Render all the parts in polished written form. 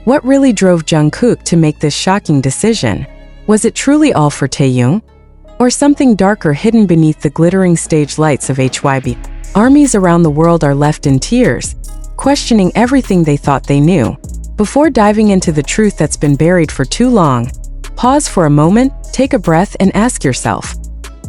What really drove Jungkook to make this shocking decision? Was it truly all for Taehyung? Or something darker hidden beneath the glittering stage lights of HYB? Armies around the world are left in tears, questioning everything they thought they knew. Before diving into the truth that's been buried for too long, pause for a moment, take a breath, and ask yourself,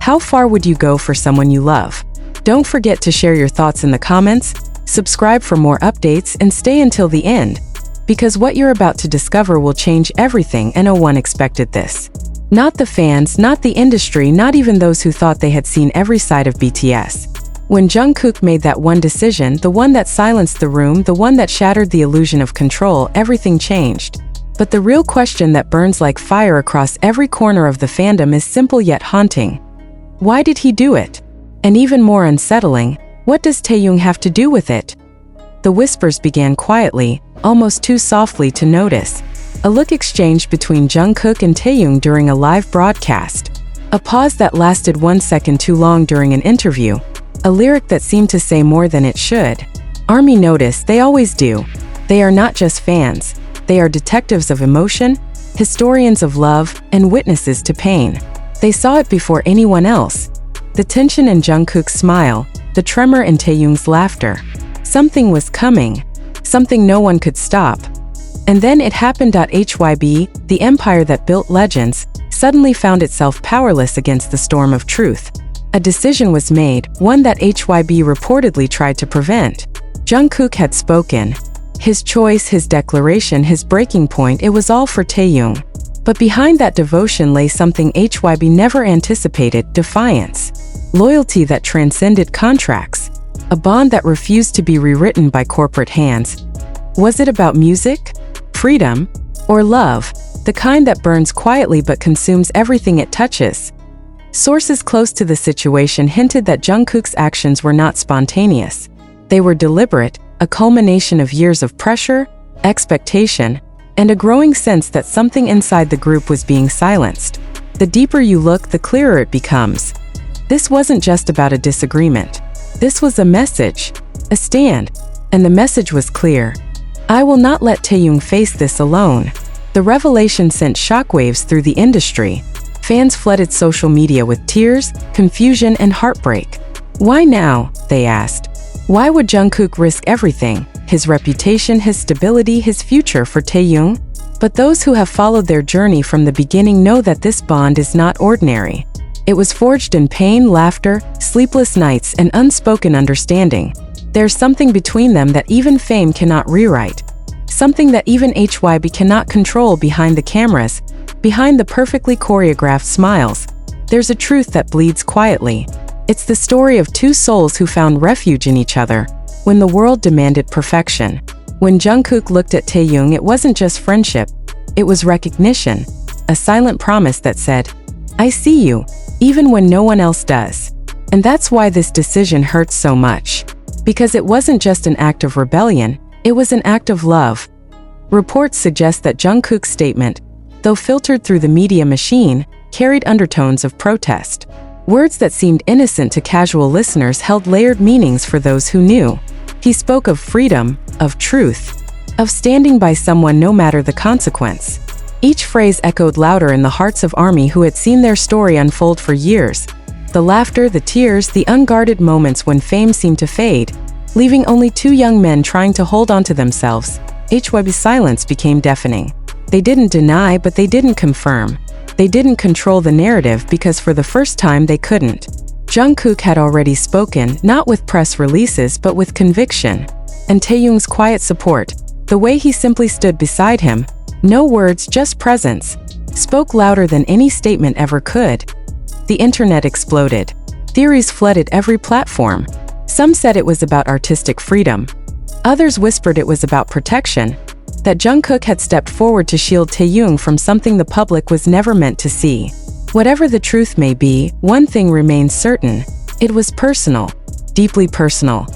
how far would you go for someone you love? Don't forget to share your thoughts in the comments, subscribe for more updates, and stay until the end, because what you're about to discover will change everything, and no one expected this. Not the fans, not the industry, not even those who thought they had seen every side of BTS. When Jungkook made that one decision, the one that silenced the room, the one that shattered the illusion of control, everything changed. But the real question that burns like fire across every corner of the fandom is simple yet haunting. Why did he do it? And even more unsettling, what does Taehyung have to do with it? The whispers began quietly, almost too softly to notice. A look exchanged between Jungkook and Taehyung during a live broadcast. A pause that lasted 1 second too long during an interview. A lyric that seemed to say more than it should. ARMY noticed, they always do. They are not just fans. They are detectives of emotion, historians of love, and witnesses to pain. They saw it before anyone else. The tension in Jungkook's smile, the tremor in Taehyung's laughter. Something was coming. Something no one could stop. And then it happened. HYB, the empire that built legends, suddenly found itself powerless against the storm of truth. A decision was made, one that HYB reportedly tried to prevent. Jungkook had spoken. His choice, his declaration, his breaking point, it was all for Taehyung. But behind that devotion lay something HYB never anticipated: defiance. Loyalty that transcended contracts. A bond that refused to be rewritten by corporate hands. Was it about music, freedom, or love? The kind that burns quietly but consumes everything it touches. Sources close to the situation hinted that Jungkook's actions were not spontaneous. They were deliberate, a culmination of years of pressure, expectation, and a growing sense that something inside the group was being silenced. The deeper you look, the clearer it becomes. This wasn't just about a disagreement. This was a message, a stand, and the message was clear. I will not let Taehyung face this alone. The revelation sent shockwaves through the industry. Fans flooded social media with tears, confusion, and heartbreak. Why now? They asked. Why would Jungkook risk everything? His reputation, his stability, his future for Taehyung? But those who have followed their journey from the beginning know that this bond is not ordinary. It was forged in pain, laughter, sleepless nights, and unspoken understanding. There's something between them that even fame cannot rewrite. Something that even HYB cannot control. Behind the cameras, behind the perfectly choreographed smiles, there's a truth that bleeds quietly. It's the story of two souls who found refuge in each other when the world demanded perfection. When Jungkook looked at Taehyung, it wasn't just friendship, it was recognition, a silent promise that said, I see you, even when no one else does. And that's why this decision hurts so much. Because it wasn't just an act of rebellion, it was an act of love. Reports suggest that Jungkook's statement, though filtered through the media machine, carried undertones of protest. Words that seemed innocent to casual listeners held layered meanings for those who knew. He spoke of freedom, of truth, of standing by someone no matter the consequence. Each phrase echoed louder in the hearts of ARMY who had seen their story unfold for years. The laughter, the tears, the unguarded moments when fame seemed to fade, leaving only two young men trying to hold on to themselves. HYB's silence became deafening. They didn't deny, but they didn't confirm. They didn't control the narrative because for the first time they couldn't. Jungkook had already spoken, not with press releases but with conviction. And Taehyung's quiet support, the way he simply stood beside him, no words, just presence, spoke louder than any statement ever could. The internet exploded. Theories flooded every platform. Some said it was about artistic freedom. Others whispered it was about protection, that Jungkook had stepped forward to shield Taehyung from something the public was never meant to see. Whatever the truth may be, one thing remains certain. It was personal, deeply personal.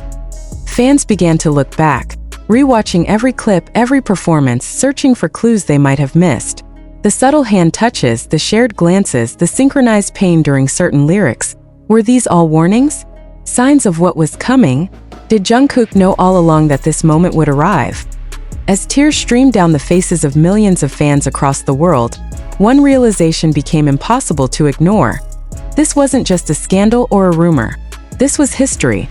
Fans began to look back, rewatching every clip, every performance, searching for clues they might have missed. The subtle hand touches, the shared glances, the synchronized pain during certain lyrics. Were these all warnings? Signs of what was coming? Did Jungkook know all along that this moment would arrive? As tears streamed down the faces of millions of fans across the world, one realization became impossible to ignore. This wasn't just a scandal or a rumor. This was history.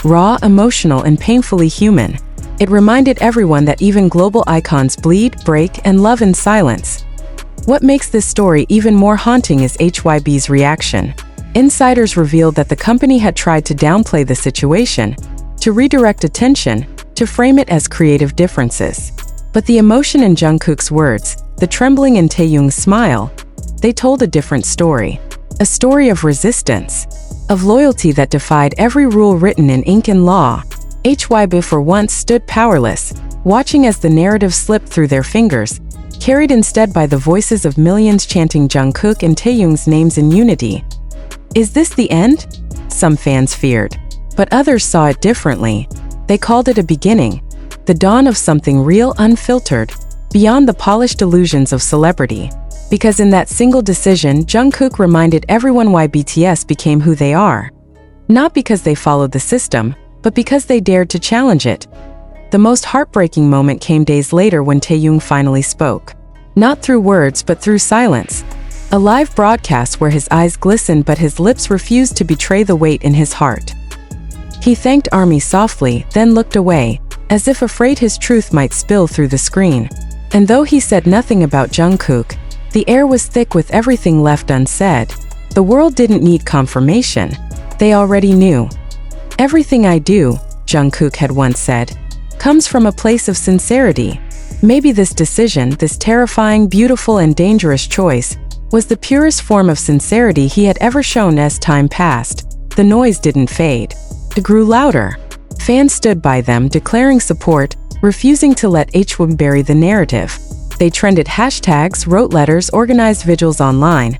Raw, emotional, and painfully human. It reminded everyone that even global icons bleed, break, and love in silence. What makes this story even more haunting is HYB's reaction. Insiders revealed that the company had tried to downplay the situation, to redirect attention, to frame it as creative differences. But the emotion in Jungkook's words, the trembling in Taehyung's smile, they told a different story. A story of resistance, of loyalty that defied every rule written in ink and law. HYB for once stood powerless, watching as the narrative slipped through their fingers, carried instead by the voices of millions chanting Jungkook and Taehyung's names in unity. Is this the end? Some fans feared. But others saw it differently. They called it a beginning, the dawn of something real, unfiltered, beyond the polished illusions of celebrity. Because in that single decision, Jungkook reminded everyone why BTS became who they are. Not because they followed the system, but because they dared to challenge it. The most heartbreaking moment came days later when Taehyung finally spoke. Not through words, but through silence. A live broadcast where his eyes glistened but his lips refused to betray the weight in his heart. He thanked ARMY softly, then looked away, as if afraid his truth might spill through the screen. And though he said nothing about Jungkook, the air was thick with everything left unsaid. The world didn't need confirmation. They already knew. Everything I do, Jungkook had once said, comes from a place of sincerity. Maybe this decision, this terrifying, beautiful, and dangerous choice, was the purest form of sincerity he had ever shown. As time passed, the noise didn't fade. It grew louder. Fans stood by them, declaring support, refusing to let HYB bury the narrative. They trended hashtags, wrote letters, organized vigils online.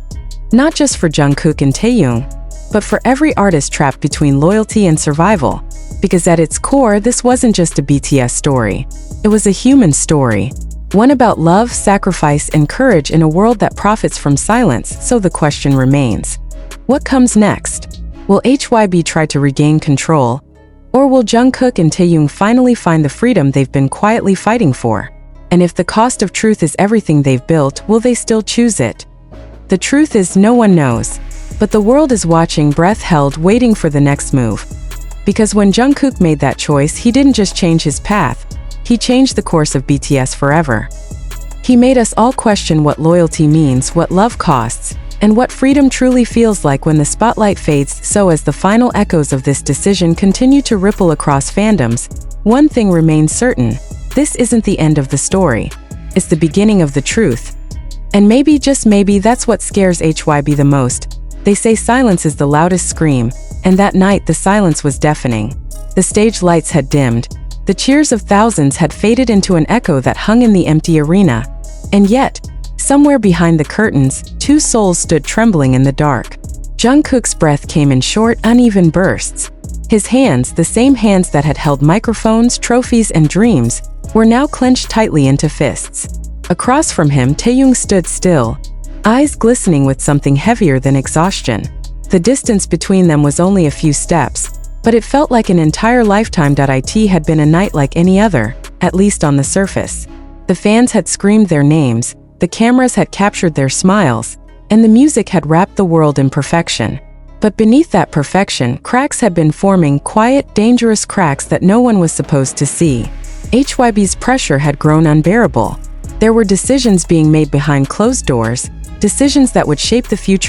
Not just for Jungkook and Taehyung, but for every artist trapped between loyalty and survival. Because at its core, this wasn't just a BTS story. It was a human story. One about love, sacrifice, and courage in a world that profits from silence. So the question remains, what comes next? Will HYB try to regain control? Or will Jungkook and Taehyung finally find the freedom they've been quietly fighting for? And if the cost of truth is everything they've built, will they still choose it? The truth is, no one knows. But the world is watching, breath held, waiting for the next move. Because when Jungkook made that choice, he didn't just change his path. He changed the course of BTS forever. He made us all question what loyalty means, what love costs, and what freedom truly feels like when the spotlight fades. So as the final echoes of this decision continue to ripple across fandoms, one thing remains certain. This isn't the end of the story. It's the beginning of the truth. And maybe, just maybe, that's what scares HYB the most. They say silence is the loudest scream, and that night the silence was deafening. The stage lights had dimmed. The cheers of thousands had faded into an echo that hung in the empty arena. And yet, somewhere behind the curtains, two souls stood trembling in the dark. Jungkook's breath came in short, uneven bursts. His hands, the same hands that had held microphones, trophies, and dreams, were now clenched tightly into fists. Across from him, Taehyung stood still, eyes glistening with something heavier than exhaustion. The distance between them was only a few steps, but it felt like an entire lifetime. It had been a night like any other, at least on the surface. The fans had screamed their names, the cameras had captured their smiles, and the music had wrapped the world in perfection. But beneath that perfection, cracks had been forming, quiet, dangerous cracks that no one was supposed to see. HYB's pressure had grown unbearable. There were decisions being made behind closed doors, decisions that would shape the future